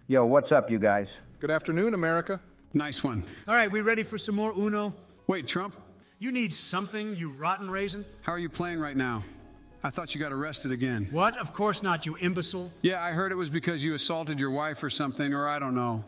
Yo, what's up, you guys? Good afternoon, America. Nice one. All right, we ready for some more Uno? Wait, Trump? You need something, you rotten raisin? How are you playing right now? I thought you got arrested again. What? Of course not, you imbecile. Yeah, I heard it was because you assaulted your wife or something, or I don't know.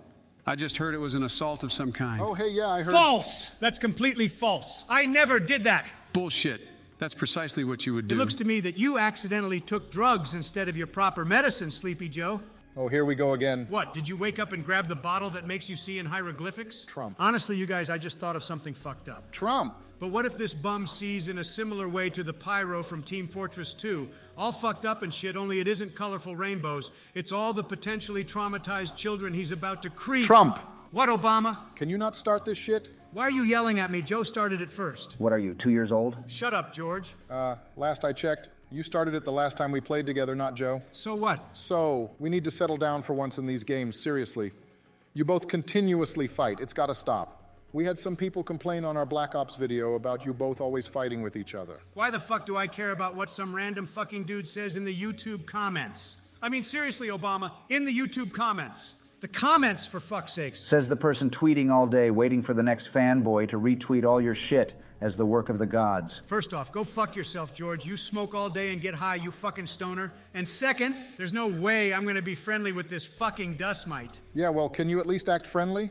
I just heard it was an assault of some kind. Oh, hey, yeah, I heard... False! That's completely false. I never did that. Bullshit. That's precisely what you would do. It looks to me that you accidentally took drugs instead of your proper medicine, Sleepy Joe. Oh, here we go again. What, did you wake up and grab the bottle that makes you see in hieroglyphics? Trump. Honestly, you guys, I just thought of something fucked up. Trump! But what if this bum sees in a similar way to the pyro from Team Fortress 2? All fucked up and shit, only it isn't colorful rainbows. It's all the potentially traumatized children he's about to create. Trump! What, Obama? Can you not start this shit? Why are you yelling at me? Joe started it first. What are you, 2 years old? Shut up, George. Last I checked, you started it the last time we played together, not Joe. So what? So, we need to settle down for once in these games, seriously. You both continuously fight. It's gotta stop. We had some people complain on our Black Ops video about you both always fighting with each other. Why the fuck do I care about what some random fucking dude says in the YouTube comments? I mean, seriously, Obama, in the YouTube comments. The comments, for fuck's sakes. Says the person tweeting all day, waiting for the next fanboy to retweet all your shit as the work of the gods. First off, go fuck yourself, George. You smoke all day and get high, you fucking stoner. And second, there's no way I'm gonna be friendly with this fucking dust mite. Yeah, well, can you at least act friendly?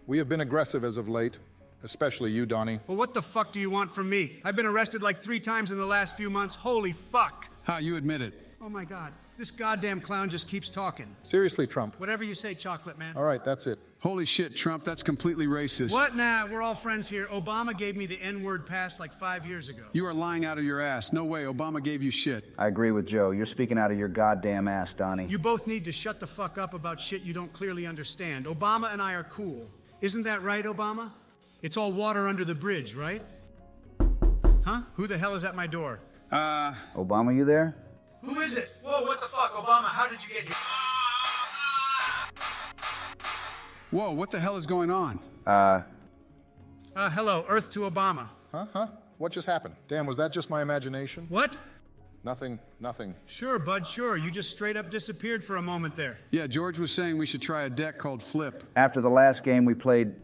We have been aggressive as of late. Especially you, Donnie. Well, what the fuck do you want from me? I've been arrested like 3 times in the last few months. Holy fuck. Ha, you admit it. Oh my God. This goddamn clown just keeps talking. Seriously, Trump. Whatever you say, chocolate man. All right, that's it. Holy shit, Trump, that's completely racist. What? Nah, we're all friends here. Obama gave me the N-word pass like 5 years ago. You are lying out of your ass. No way, Obama gave you shit. I agree with Joe. You're speaking out of your goddamn ass, Donnie. You both need to shut the fuck up about shit you don't clearly understand. Obama and I are cool. Isn't that right, Obama? It's all water under the bridge, right? Huh? Who the hell is at my door? Obama, you there? Who is it? Whoa, what the fuck, Obama? How did you get here? Whoa, what the hell is going on? Hello, Earth to Obama. Huh? What just happened? Damn, was that just my imagination? What? Nothing. Sure, bud, sure. You just straight up disappeared for a moment there. Yeah, George was saying we should try a deck called Flip. After the last game we played,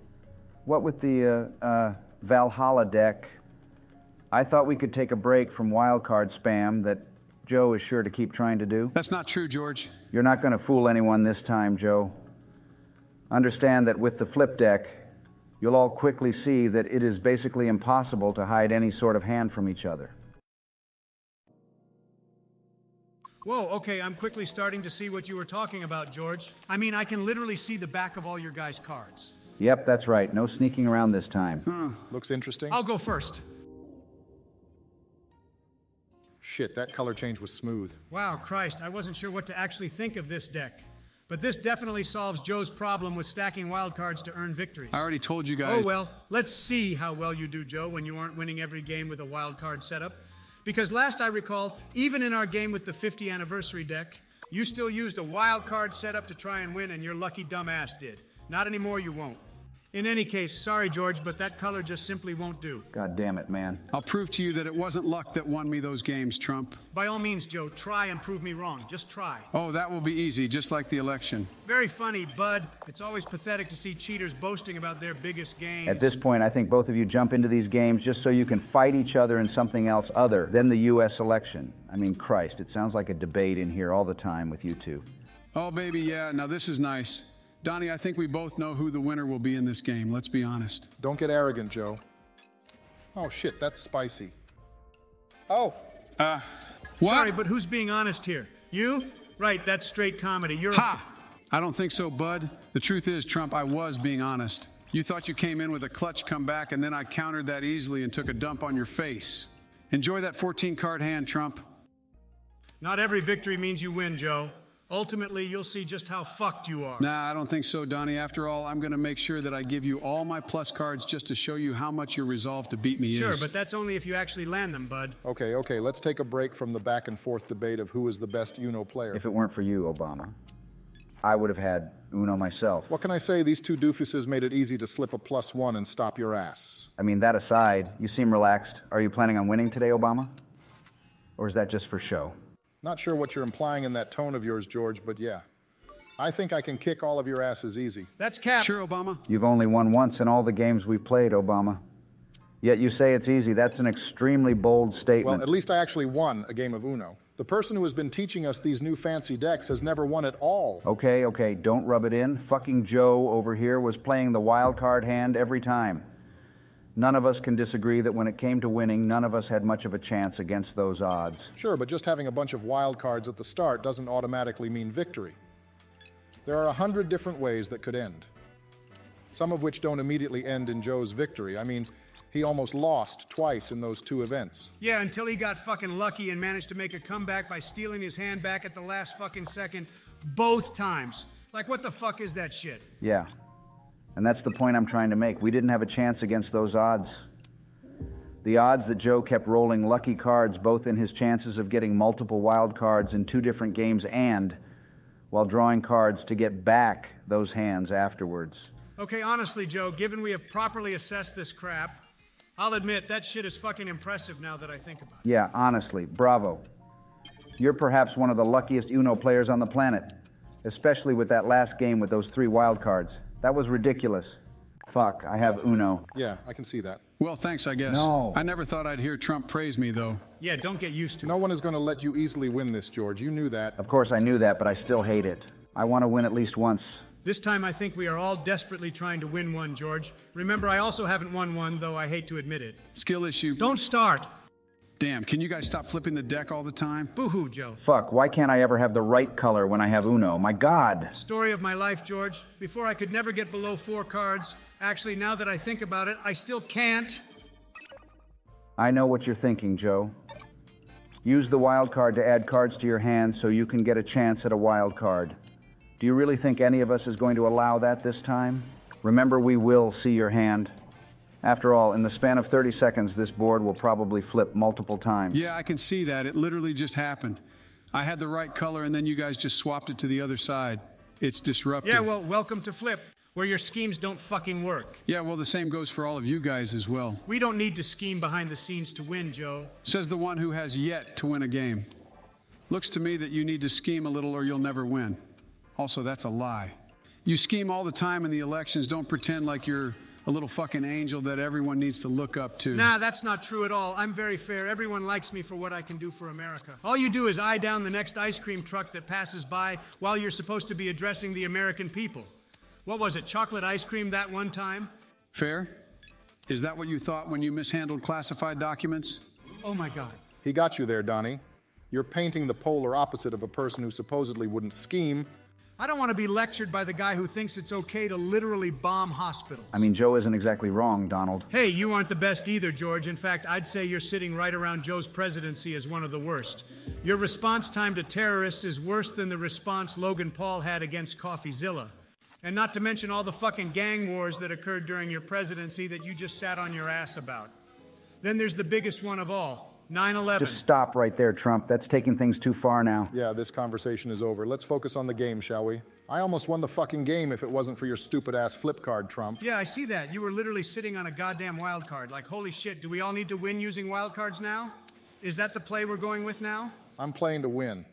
what with the Valhalla deck, I thought we could take a break from wildcard spam that Joe is sure to keep trying to do. That's not true, George. You're not going to fool anyone this time, Joe. Understand that with the flip deck, you'll all quickly see that it is basically impossible to hide any sort of hand from each other. Whoa, okay, I'm quickly starting to see what you were talking about, George. I mean, I can literally see the back of all your guys' cards. Yep, that's right. No sneaking around this time. Looks interesting. I'll go first. Shit, that color change was smooth. Wow, Christ, I wasn't sure what to actually think of this deck. But this definitely solves Joe's problem with stacking wild cards to earn victories. I already told you guys. Oh, well, let's see how well you do, Joe, when you aren't winning every game with a wild card setup. Because last I recall, even in our game with the 50th anniversary deck, you still used a wild card setup to try and win, and your lucky dumb ass did. Not anymore, you won't. In any case, sorry, George, but that color just simply won't do. God damn it, man. I'll prove to you that it wasn't luck that won me those games, Trump. By all means, Joe, try and prove me wrong. Just try. Oh, that will be easy, just like the election. Very funny, bud. It's always pathetic to see cheaters boasting about their biggest games. At this point, I think both of you jump into these games just so you can fight each other in something else other than the U.S. election. I mean, Christ, it sounds like a debate in here all the time with you two. Oh, baby, yeah, now this is nice. Donnie, I think we both know who the winner will be in this game. Let's be honest. Don't get arrogant, Joe. Oh, shit, that's spicy. Oh! What? Sorry, but who's being honest here? You? Right, that's straight comedy. You're Ha! I don't think so, bud. The truth is, Trump, I was being honest. You thought you came in with a clutch comeback, and then I countered that easily and took a dump on your face. Enjoy that 14-card hand, Trump. Not every victory means you win, Joe. Ultimately, you'll see just how fucked you are. Nah, I don't think so, Donnie. After all, I'm going to make sure that I give you all my plus cards just to show you how much your resolve to beat me is. Sure, but that's only if you actually land them, bud. Okay, let's take a break from the back and forth debate of who is the best Uno player. If it weren't for you, Obama, I would have had Uno myself. What can I say? These two doofuses made it easy to slip a +1 and stop your ass. I mean, that aside, you seem relaxed. Are you planning on winning today, Obama? Or is that just for show? Not sure what you're implying in that tone of yours, George, but yeah. I think I can kick all of your asses easy. That's cap. Sure, Obama. You've only won once in all the games we've played, Obama. Yet you say it's easy. That's an extremely bold statement. Well, at least I actually won a game of Uno. The person who has been teaching us these new fancy decks has never won at all. Okay, don't rub it in. Fucking Joe over here was playing the wild card hand every time. None of us can disagree that when it came to winning, none of us had much of a chance against those odds. Sure, but just having a bunch of wild cards at the start doesn't automatically mean victory. There are 100 different ways that could end. Some of which don't immediately end in Joe's victory. I mean, he almost lost twice in those two events. Yeah, until he got fucking lucky and managed to make a comeback by stealing his hand back at the last fucking second both times. Like, what the fuck is that shit? Yeah. And that's the point I'm trying to make. We didn't have a chance against those odds. The odds that Joe kept rolling lucky cards both in his chances of getting multiple wild cards in 2 different games and while drawing cards to get back those hands afterwards. Okay, honestly, Joe, given we have properly assessed this crap, I'll admit that shit is fucking impressive now that I think about it. Yeah, honestly, bravo. You're perhaps one of the luckiest Uno players on the planet, especially with that last game with those 3 wild cards. That was ridiculous. Fuck, I have Uno. Yeah, I can see that. Well, thanks, I guess. No. I never thought I'd hear Trump praise me, though. Yeah, don't get used to it. No one is going to let you easily win this, George. You knew that. Of course I knew that, but I still hate it. I want to win at least once. This time I think we are all desperately trying to win one, George. Remember, I also haven't won one, though I hate to admit it. Skill issue. Don't start. Damn, can you guys stop flipping the deck all the time? Boo-hoo, Joe. Fuck, why can't I ever have the right color when I have Uno? My God. Story of my life, George. Before I could never get below 4 cards. Actually, now that I think about it, I still can't. I know what you're thinking, Joe. Use the wild card to add cards to your hand so you can get a chance at a wild card. Do you really think any of us is going to allow that this time? Remember, we will see your hand. After all, in the span of 30 seconds, this board will probably flip multiple times. Yeah, I can see that. It literally just happened. I had the right color, and then you guys just swapped it to the other side. It's disruptive. Yeah, well, welcome to Flip, where your schemes don't fucking work. Yeah, well, the same goes for all of you guys as well. We don't need to scheme behind the scenes to win, Joe. Says the one who has yet to win a game. Looks to me that you need to scheme a little or you'll never win. Also, that's a lie. You scheme all the time in the elections. Don't pretend like you're a little fucking angel that everyone needs to look up to. Nah, that's not true at all. I'm very fair. Everyone likes me for what I can do for America. All you do is eye down the next ice cream truck that passes by while you're supposed to be addressing the American people. What was it, chocolate ice cream that one time? Fair? Is that what you thought when you mishandled classified documents? Oh my God. He got you there, Donnie. You're painting the polar opposite of a person who supposedly wouldn't scheme. I don't want to be lectured by the guy who thinks it's okay to literally bomb hospitals. I mean, Joe isn't exactly wrong, Donald. Hey, you aren't the best either, George. In fact, I'd say you're sitting right around Joe's presidency as one of the worst. Your response time to terrorists is worse than the response Logan Paul had against CoffeeZilla. And not to mention all the fucking gang wars that occurred during your presidency that you just sat on your ass about. Then there's the biggest one of all, 9/11. Just stop right there, Trump. That's taking things too far now. Yeah, this conversation is over. Let's focus on the game, shall we? I almost won the fucking game if it wasn't for your stupid-ass flip card, Trump. Yeah, I see that. You were literally sitting on a goddamn wild card. Like, holy shit, do we all need to win using wild cards now? Is that the play we're going with now? I'm playing to win.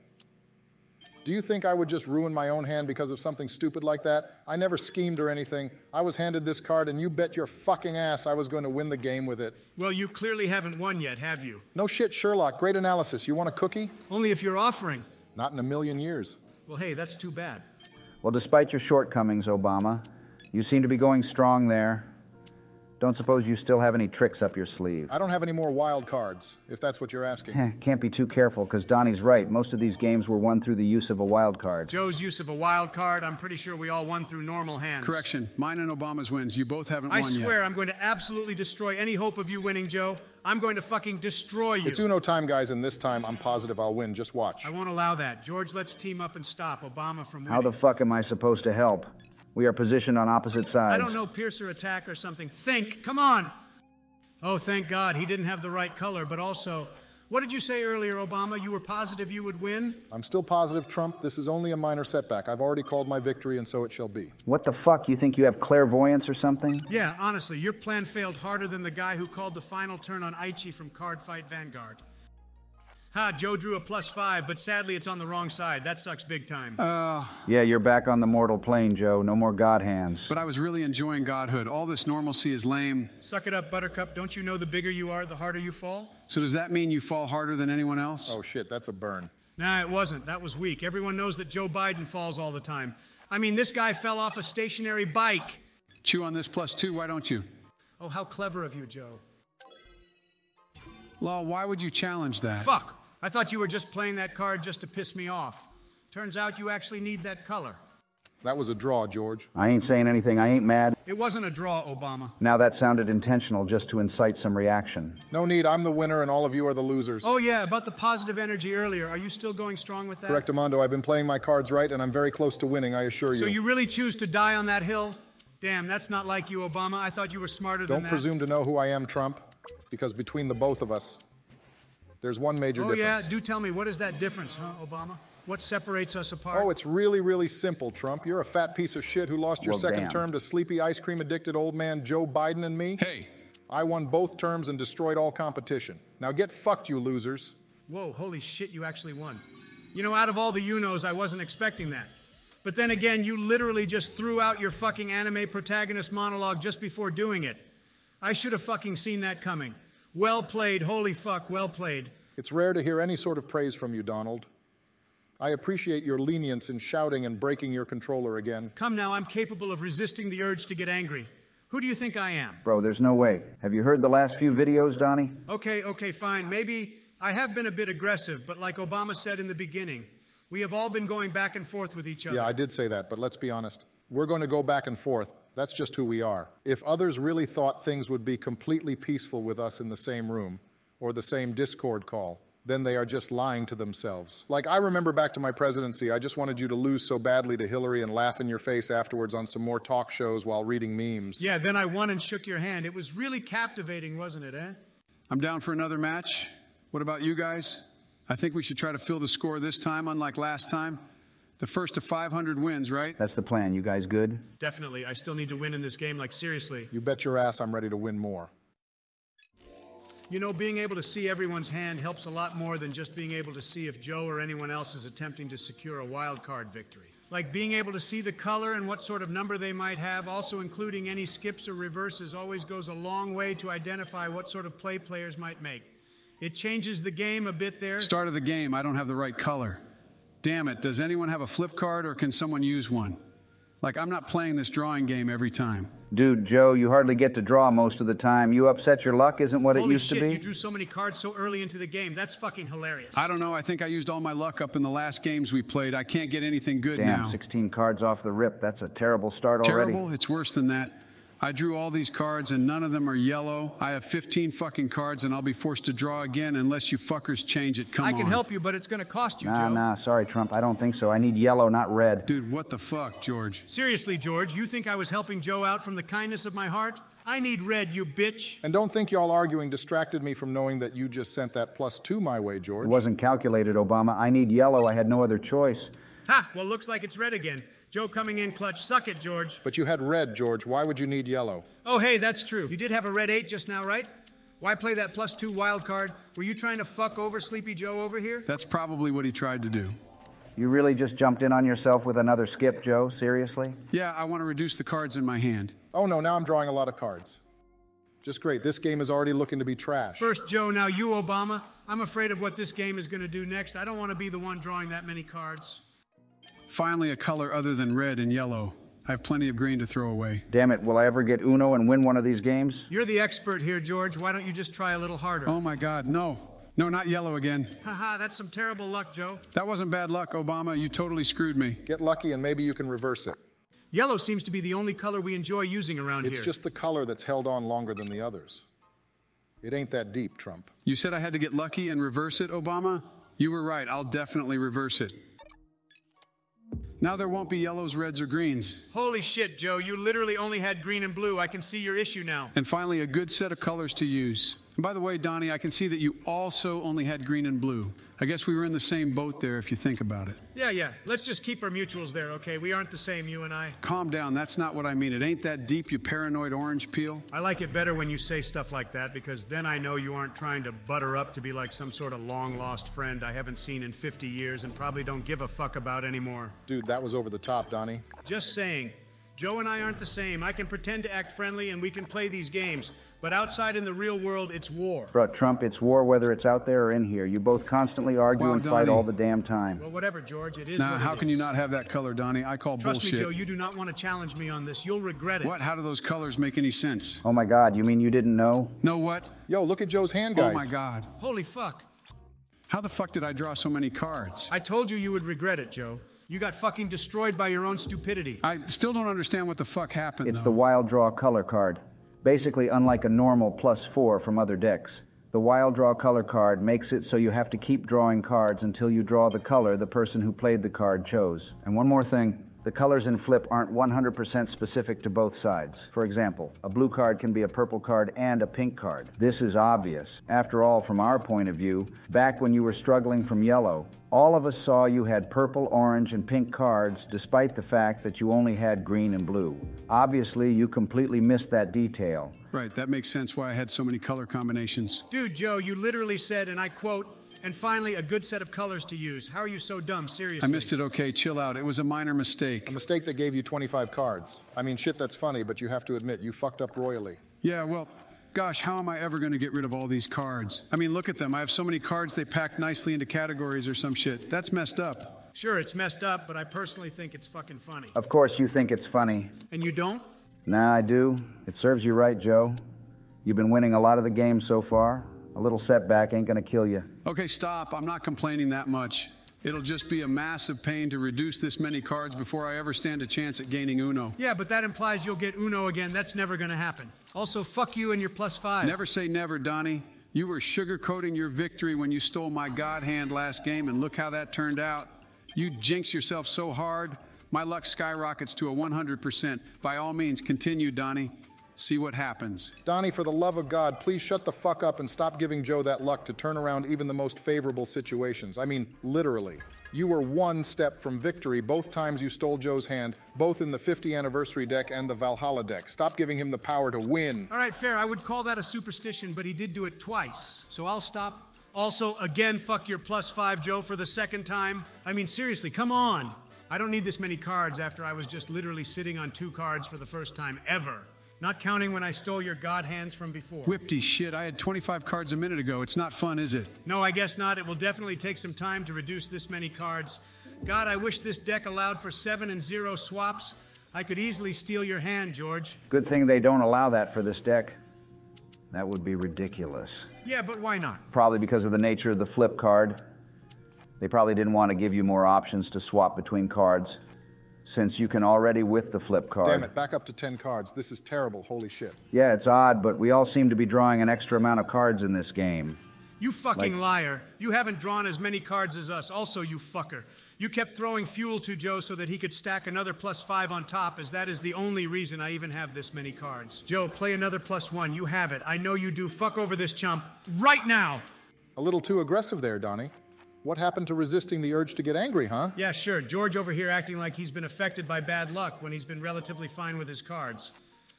Do you think I would just ruin my own hand because of something stupid like that? I never schemed or anything. I was handed this card, and you bet your fucking ass I was going to win the game with it. Well, you clearly haven't won yet, have you? No shit, Sherlock. Great analysis. You want a cookie? Only if you're offering. Not in a million years. Well, hey, that's too bad. Well, despite your shortcomings, Obama, you seem to be going strong there. Don't suppose you still have any tricks up your sleeve? I don't have any more wild cards, if that's what you're asking. Can't be too careful, because Donnie's right. Most of these games were won through the use of a wild card. Joe's use of a wild card, I'm pretty sure we all won through normal hands. Correction. Mine and Obama's wins. You both haven't won yet. I swear I'm going to absolutely destroy any hope of you winning, Joe. I'm going to fucking destroy you. It's Uno time, guys, and this time I'm positive I'll win. Just watch. I won't allow that. George, let's team up and stop Obama from winning. How the fuck am I supposed to help? We are positioned on opposite sides. I don't know, piercer attack or something. Think. Come on. Oh, thank God, he didn't have the right color, but also, what did you say earlier, Obama? You were positive you would win? I'm still positive, Trump. This is only a minor setback. I've already called my victory, and so it shall be. What the fuck? You think you have clairvoyance or something? Yeah, honestly, your plan failed harder than the guy who called the final turn on Aichi from Card Fight Vanguard. Ha, Joe drew a +5, but sadly it's on the wrong side. That sucks big time. Yeah, you're back on the mortal plane, Joe. No more God hands. But I was really enjoying godhood. All this normalcy is lame. Suck it up, Buttercup. Don't you know the bigger you are, the harder you fall? So does that mean you fall harder than anyone else? Oh shit, that's a burn. Nah, it wasn't. That was weak. Everyone knows that Joe Biden falls all the time. I mean, this guy fell off a stationary bike. Chew on this +2, why don't you? Oh, how clever of you, Joe. Law, why would you challenge that? Fuck! I thought you were just playing that card just to piss me off. Turns out you actually need that color. That was a draw, George. I ain't saying anything. I ain't mad. It wasn't a draw, Obama. Now that sounded intentional just to incite some reaction. No need, I'm the winner and all of you are the losers. Oh yeah, about the positive energy earlier. Are you still going strong with that? Correct, Armando. I've been playing my cards right and I'm very close to winning, I assure you. So you really choose to die on that hill? Damn, that's not like you, Obama. I thought you were smarter than that. Don't presume to know who I am, Trump, because between the both of us, there's one major difference. Oh yeah? Do tell me, what is that difference, huh, Obama? What separates us apart? Oh, it's really, really simple, Trump. You're a fat piece of shit who lost your second damn. term to sleepy ice cream addicted old man Joe Biden and me. Hey. I won both terms and destroyed all competition. Now get fucked, you losers. Whoa, holy shit, you actually won. You know, out of all the you-knows, I wasn't expecting that. But then again, you literally just threw out your fucking anime protagonist monologue just before doing it. I should have fucking seen that coming. Well played, holy fuck, well played. It's rare to hear any sort of praise from you, Donald. I appreciate your lenience in shouting and breaking your controller again. Come now, I'm capable of resisting the urge to get angry. Who do you think I am? Bro, there's no way. Have you heard the last few videos, Donnie? Okay, fine. Maybe I have been a bit aggressive, but like Obama said in the beginning, we have all been going back and forth with each other. Yeah, I did say that, but let's be honest. We're going to go back and forth. That's just who we are. If others really thought things would be completely peaceful with us in the same room or the same Discord call, then they are just lying to themselves. Like, I remember back to my presidency, I just wanted you to lose so badly to Hillary and laugh in your face afterwards on some more talk shows while reading memes. Yeah, then I won and shook your hand. It was really captivating, wasn't it, eh? I'm down for another match. What about you guys? I think we should try to fill the score this time, unlike last time. The first to 500 wins, right? That's the plan. You guys good? Definitely. I still need to win in this game, like seriously. You bet your ass I'm ready to win more. You know, being able to see everyone's hand helps a lot more than just being able to see if Joe or anyone else is attempting to secure a wild card victory. Like being able to see the color and what sort of number they might have, also including any skips or reverses, always goes a long way to identify what sort of play players might make. It changes the game a bit there. Start of the game, I don't have the right color. Damn it, does anyone have a flip card or can someone use one? Like, I'm not playing this drawing game every time. Dude, Joe, you hardly get to draw most of the time. You upset your luck isn't what it used to be. Holy shit, you drew so many cards so early into the game. That's fucking hilarious. I don't know, I think I used all my luck up in the last games we played. I can't get anything good now. Damn, 16 cards off the rip. That's a terrible start already. Terrible? It's worse than that. I drew all these cards and none of them are yellow. I have 15 fucking cards and I'll be forced to draw again unless you fuckers change it. Come on. I can help you, but it's going to cost you, Joe. Nah, sorry, Trump. I don't think so. I need yellow, not red. Dude, what the fuck, George? Seriously, George, you think I was helping Joe out from the kindness of my heart? I need red, you bitch. And don't think y'all arguing distracted me from knowing that you just sent that +2 my way, George. It wasn't calculated, Obama. I need yellow. I had no other choice. Ha! Well, looks like it's red again. Joe coming in clutch. Suck it, George. But you had red, George. Why would you need yellow? Oh, hey, that's true. You did have a red 8 just now, right? Why play that +2 wild card? Were you trying to fuck over Sleepy Joe over here? That's probably what he tried to do. You really just jumped in on yourself with another skip, Joe? Seriously? Yeah, I want to reduce the cards in my hand. Oh no, now I'm drawing a lot of cards. Just great. This game is already looking to be trash. First Joe, now you, Obama. I'm afraid of what this game is going to do next. I don't want to be the one drawing that many cards. Finally, a color other than red and yellow. I have plenty of green to throw away. Damn it, will I ever get Uno and win one of these games? You're the expert here, George. Why don't you just try a little harder? Oh my God, no. No, not yellow again. Haha, that's some terrible luck, Joe. That wasn't bad luck, Obama. You totally screwed me. Get lucky and maybe you can reverse it. Yellow seems to be the only color we enjoy using around here. It's just the color that's held on longer than the others. It ain't that deep, Trump. You said I had to get lucky and reverse it, Obama? You were right. I'll definitely reverse it. Now there won't be yellows, reds, or greens. Holy shit, Joe. You literally only had green and blue. I can see your issue now. And finally, a good set of colors to use. And by the way, Donnie, I can see that you also only had green and blue. I guess we were in the same boat there if you think about it. Yeah. Let's just keep our mutuals there, okay? We aren't the same, you and I. Calm down. That's not what I mean. It ain't that deep, you paranoid orange peel. I like it better when you say stuff like that because then I know you aren't trying to butter up to be like some sort of long-lost friend I haven't seen in 50 years and probably don't give a fuck about anymore. Dude, that was over the top, Donnie. Just saying. Joe and I aren't the same. I can pretend to act friendly and we can play these games. But outside in the real world, it's war. Bro, Trump, it's war whether it's out there or in here. You both constantly argue and fight Donnie. all the damn time. Well, whatever, George. It is Now, what how it can is. you not have that color, Donnie? I call Trust bullshit. me, Joe, you do not want to challenge me on this. You'll regret it. What? How do those colors make any sense? Oh my God, you mean you didn't know? Know what? Yo, look at Joe's hand, guys. Oh my God. Holy fuck. How the fuck did I draw so many cards? I told you would regret it, Joe. You got fucking destroyed by your own stupidity. I still don't understand what the fuck happened, It's though. the wild draw color card. Basically, unlike a normal +4 from other decks, the wild draw color card makes it so you have to keep drawing cards until you draw the color the person who played the card chose. And one more thing, the colors in Flip aren't 100% specific to both sides. For example, a blue card can be a purple card and a pink card. This is obvious. After all, from our point of view, back when you were struggling from yellow, all of us saw you had purple, orange, and pink cards despite the fact that you only had green and blue. Obviously, you completely missed that detail. Right, that makes sense why I had so many color combinations. Dude, Joe, you literally said, and I quote, and finally, a good set of colors to use. How are you so dumb? Seriously. I missed it, okay, chill out. It was a minor mistake. A mistake that gave you 25 cards. I mean, shit, that's funny, but you have to admit, you fucked up royally. Yeah, well, gosh, how am I ever going to get rid of all these cards? I mean, look at them. I have so many cards they pack nicely into categories or some shit. That's messed up. Sure, it's messed up, but I personally think it's fucking funny. Of course you think it's funny. And you don't? Nah, I do. It serves you right, Joe. You've been winning a lot of the games so far. A little setback ain't gonna kill you. Okay, stop. I'm not complaining that much. It'll just be a massive pain to reduce this many cards before I ever stand a chance at gaining Uno. Yeah, but that implies you'll get Uno again. That's never gonna happen. Also, fuck you and your +5. Never say never, Donnie. You were sugarcoating your victory when you stole my God hand last game, and look how that turned out. You jinxed yourself so hard, my luck skyrockets to a 100%. By all means, continue, Donnie. See what happens. Donnie, for the love of God, please shut the fuck up and stop giving Joe that luck to turn around even the most favorable situations. I mean, literally. You were one step from victory both times you stole Joe's hand, both in the 50th anniversary deck and the Valhalla deck. Stop giving him the power to win. All right, fair. I would call that a superstition, but he did do it twice. So I'll stop. Also, again, fuck your +5, Joe, for the second time. I mean, seriously, come on. I don't need this many cards after I was just literally sitting on 2 cards for the first time ever. Not counting when I stole your God hands from before. Whipty shit, I had 25 cards a minute ago. It's not fun, is it? No, I guess not. It will definitely take some time to reduce this many cards. God, I wish this deck allowed for 7 and 0 swaps. I could easily steal your hand, George. Good thing they don't allow that for this deck. That would be ridiculous. Yeah, but why not? Probably because of the nature of the flip card. They probably didn't want to give you more options to swap between cards, since you can already with the flip card. Damn it, back up to 10 cards. This is terrible, holy shit. Yeah, it's odd, but we all seem to be drawing an extra amount of cards in this game. You fucking liar. You haven't drawn as many cards as us. Also, you fucker. You kept throwing fuel to Joe so that he could stack another +5 on top, as that is the only reason I even have this many cards. Joe, play another +1. You have it. I know you do. Fuck over this chump right now. A little too aggressive there, Donnie. What happened to resisting the urge to get angry, huh? Yeah, sure. George over here acting like he's been affected by bad luck when he's been relatively fine with his cards.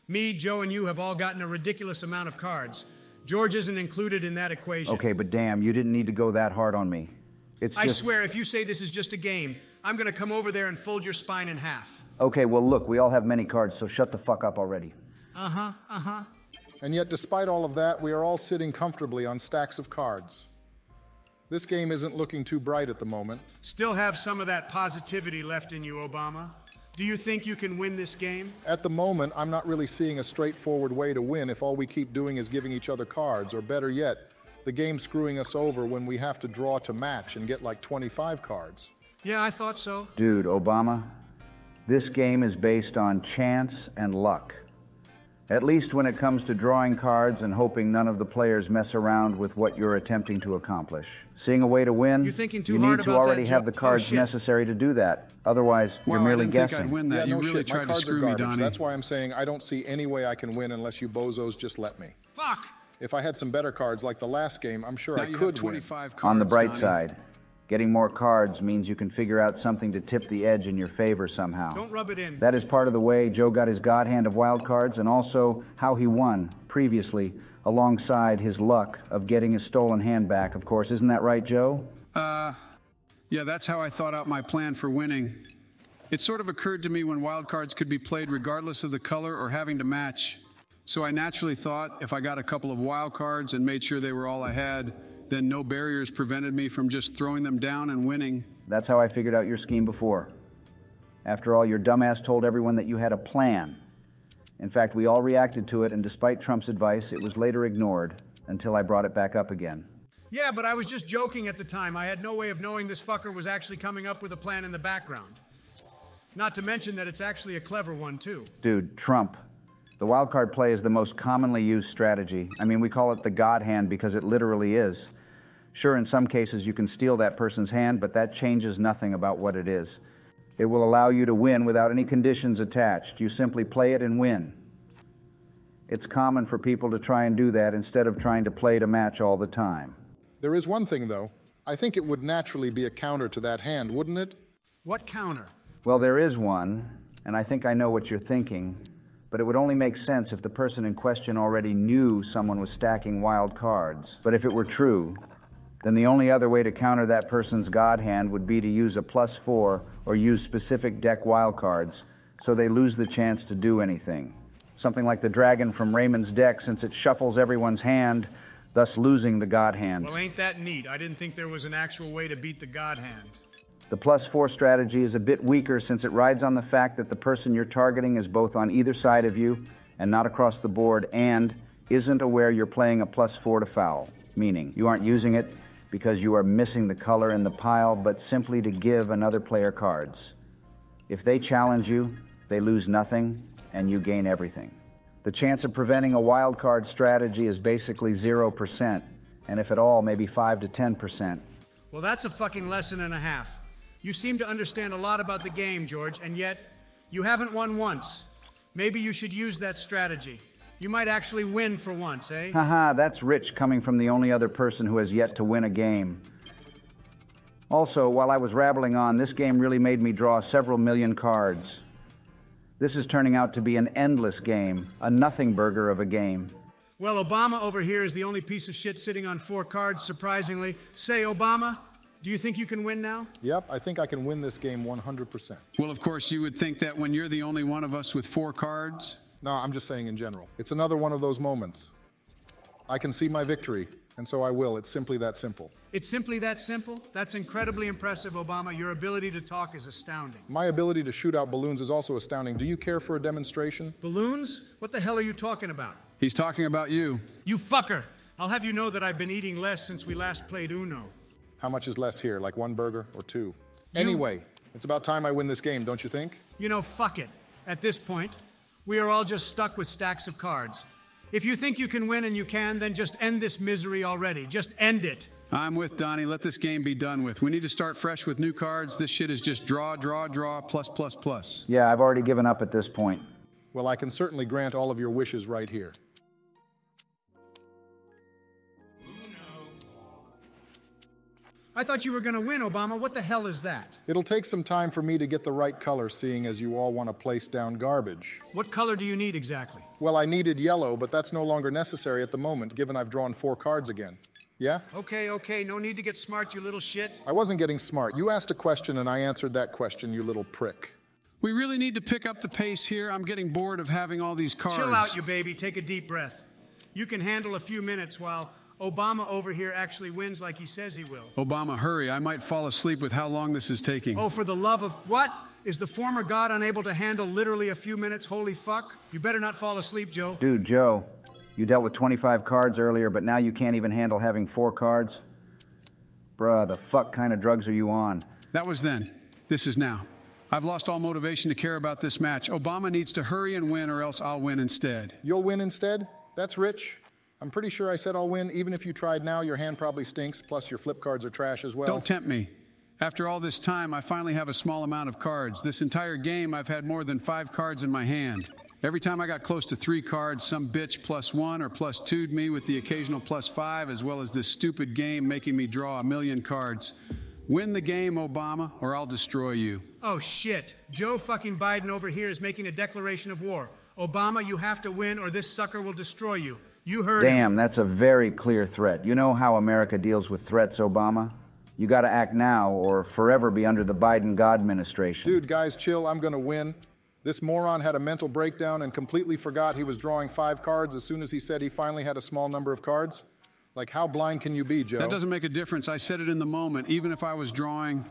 Me, Joe, and you have all gotten a ridiculous amount of cards. George isn't included in that equation. Okay, but damn, you didn't need to go that hard on me. I swear, if you say this is just a game, I'm gonna come over there and fold your spine in half. Okay, well look, we all have many cards, so shut the fuck up already. And yet, despite all of that, we are all sitting comfortably on stacks of cards. This game isn't looking too bright at the moment. Still have some of that positivity left in you, Obama. Do you think you can win this game? At the moment, I'm not really seeing a straightforward way to win if all we keep doing is giving each other cards, or better yet, the game screwing us over when we have to draw to match and get like 25 cards. Yeah, I thought so. Dude, Obama, this game is based on chance and luck. At least when it comes to drawing cards and hoping none of the players mess around with what you're attempting to accomplish. Seeing a way to win, You're thinking too you hard need to about already that, have Joe. the cards Oh, shit. necessary to do that. Otherwise, you're Wow, merely I didn't think guessing. I'd win that. Yeah, You no really shit, my tried to cards are screw me, garbage. Donnie. That's why I'm saying I don't see any way I can win unless you bozos just let me. Fuck! If I had some better cards like the last game, I'm sure Now I you have could win. 25 cards, On the bright Donnie. side, getting more cards means you can figure out something to tip the edge in your favor somehow. Don't rub it in. That is part of the way Joe got his God hand of wild cards and also how he won previously alongside his luck of getting his stolen hand back, of course. Isn't that right, Joe? Yeah, that's how I thought out my plan for winning. It sort of occurred to me when wild cards could be played regardless of the color or having to match. So I naturally thought if I got a couple of wild cards and made sure they were all I had, then no barriers prevented me from just throwing them down and winning. That's how I figured out your scheme before. After all, your dumbass told everyone that you had a plan. In fact, we all reacted to it, and despite Trump's advice, it was later ignored until I brought it back up again. Yeah, but I was just joking at the time. I had no way of knowing this fucker was actually coming up with a plan in the background. Not to mention that it's actually a clever one, too. Dude, Trump. The wild card play is the most commonly used strategy. I mean, we call it the God hand because it literally is. Sure, in some cases you can steal that person's hand, but that changes nothing about what it is. It will allow you to win without any conditions attached. You simply play it and win. It's common for people to try and do that instead of trying to play to match all the time. There is one thing, though. I think it would naturally be a counter to that hand, wouldn't it? What counter? Well, there is one, and I think I know what you're thinking, but it would only make sense if the person in question already knew someone was stacking wild cards. But if it were true, then the only other way to counter that person's God hand would be to use a +4 or use specific deck wild cards so they lose the chance to do anything. Something like the dragon from Raymond's deck, since it shuffles everyone's hand, thus losing the God hand. Well, ain't that neat? I didn't think there was an actual way to beat the God hand. The +4 strategy is a bit weaker since it rides on the fact that the person you're targeting is both on either side of you and not across the board and isn't aware you're playing a +4 to foul, meaning you aren't using it because you are missing the color in the pile, but simply to give another player cards. If they challenge you, they lose nothing and you gain everything. The chance of preventing a wild card strategy is basically 0%, and if at all, maybe 5 to 10%. Well, that's a fucking lesson and a half. You seem to understand a lot about the game, George, and yet you haven't won once. Maybe you should use that strategy. You might actually win for once, eh? Haha, that's rich coming from the only other person who has yet to win a game. Also, while I was rattling on, this game really made me draw several million cards. This is turning out to be an endless game, a nothing burger of a game. Well, Obama over here is the only piece of shit sitting on 4 cards, surprisingly. Say, Obama, do you think you can win now? Yep, I think I can win this game 100%. Well, of course, you would think that when you're the only one of us with 4 cards. No, I'm just saying in general. It's another one of those moments. I can see my victory, and so I will. It's simply that simple. It's simply that simple? That's incredibly impressive, Obama. Your ability to talk is astounding. My ability to shoot out balloons is also astounding. Do you care for a demonstration? Balloons? What the hell are you talking about? He's talking about you. You fucker! I'll have you know that I've been eating less since we last played Uno. How much is less here, like 1 burger or 2? Anyway, it's about time I win this game, don't you think? You know, fuck it. At this point, we are all just stuck with stacks of cards. If you think you can win and you can, then just end this misery already. Just end it. I'm with Donnie. Let this game be done with. We need to start fresh with new cards. This shit is just draw, draw, draw, plus, plus, plus. Yeah, I've already given up at this point. Well, I can certainly grant all of your wishes right here. I thought you were going to win, Obama. What the hell is that? It'll take some time for me to get the right color, seeing as you all want to place down garbage. What color do you need exactly? Well, I needed yellow, but that's no longer necessary at the moment, given I've drawn 4 cards again. Yeah? Okay, no need to get smart, you little shit. I wasn't getting smart. You asked a question and I answered that question, you little prick. We really need to pick up the pace here. I'm getting bored of having all these cards. Chill out, you baby. Take a deep breath. You can handle a few minutes while Obama over here actually wins like he says he will. Obama, hurry. I might fall asleep with how long this is taking. Oh, for the love of... What? Is the former god unable to handle literally a few minutes? Holy fuck. You better not fall asleep, Joe. Dude, Joe, you dealt with 25 cards earlier, but now you can't even handle having 4 cards? Bruh, the fuck kind of drugs are you on? That was then. This is now. I've lost all motivation to care about this match. Obama needs to hurry and win, or else I'll win instead. You'll win instead? That's rich. I'm pretty sure I said I'll win. Even if you tried now, your hand probably stinks, plus your flip cards are trash as well. Don't tempt me. After all this time, I finally have a small amount of cards. This entire game, I've had more than 5 cards in my hand. Every time I got close to 3 cards, some bitch +1 or +2'd me with the occasional +5, as well as this stupid game making me draw 1,000,000 cards. Win the game, Obama, or I'll destroy you. Oh, shit. Joe fucking Biden over here is making a declaration of war. Obama, you have to win or this sucker will destroy you. You heard him. Damn, that's a very clear threat. You know how America deals with threats, Obama? You gotta act now or forever be under the Biden God administration. Dude, guys, chill. I'm gonna win. This moron had a mental breakdown and completely forgot he was drawing 5 cards as soon as he said he finally had a small number of cards. Like, how blind can you be, Joe? That doesn't make a difference. I said it in the moment, even if I was drawing.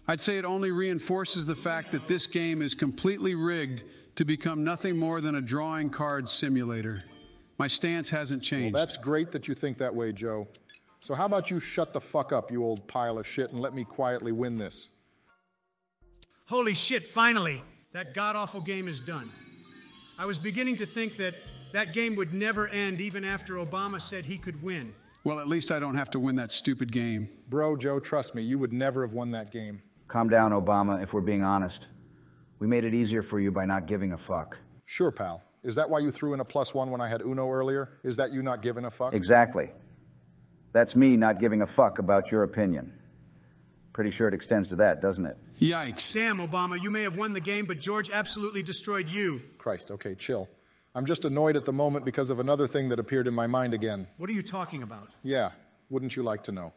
I'd say it only reinforces the fact that this game is completely rigged to become nothing more than a drawing card simulator. My stance hasn't changed. Well, that's great that you think that way, Joe. So how about you shut the fuck up, you old pile of shit, and let me quietly win this? Holy shit, finally. That god-awful game is done. I was beginning to think that that game would never end even after Obama said he could win. Well, at least I don't have to win that stupid game. Bro, Joe, trust me, you would never have won that game. Calm down, Obama, if we're being honest. We made it easier for you by not giving a fuck. Sure, pal. Is that why you threw in a +1 when I had Uno earlier? Is that you not giving a fuck? Exactly. That's me not giving a fuck about your opinion. Pretty sure it extends to that, doesn't it? Yikes. Damn, Obama, you may have won the game, but George absolutely destroyed you. Christ, okay, chill. I'm just annoyed at the moment because of another thing that appeared in my mind again. What are you talking about? Yeah, wouldn't you like to know?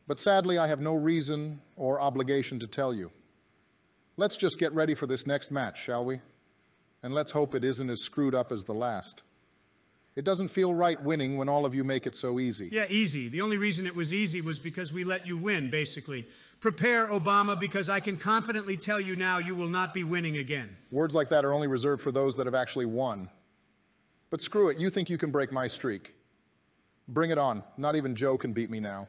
But sadly, I have no reason or obligation to tell you. Let's just get ready for this next match, shall we? And let's hope it isn't as screwed up as the last. It doesn't feel right winning when all of you make it so easy. Yeah, easy. The only reason it was easy was because we let you win, basically. Prepare, Obama, because I can confidently tell you now you will not be winning again. Words like that are only reserved for those that have actually won. But screw it, you think you can break my streak. Bring it on. Not even Joe can beat me now.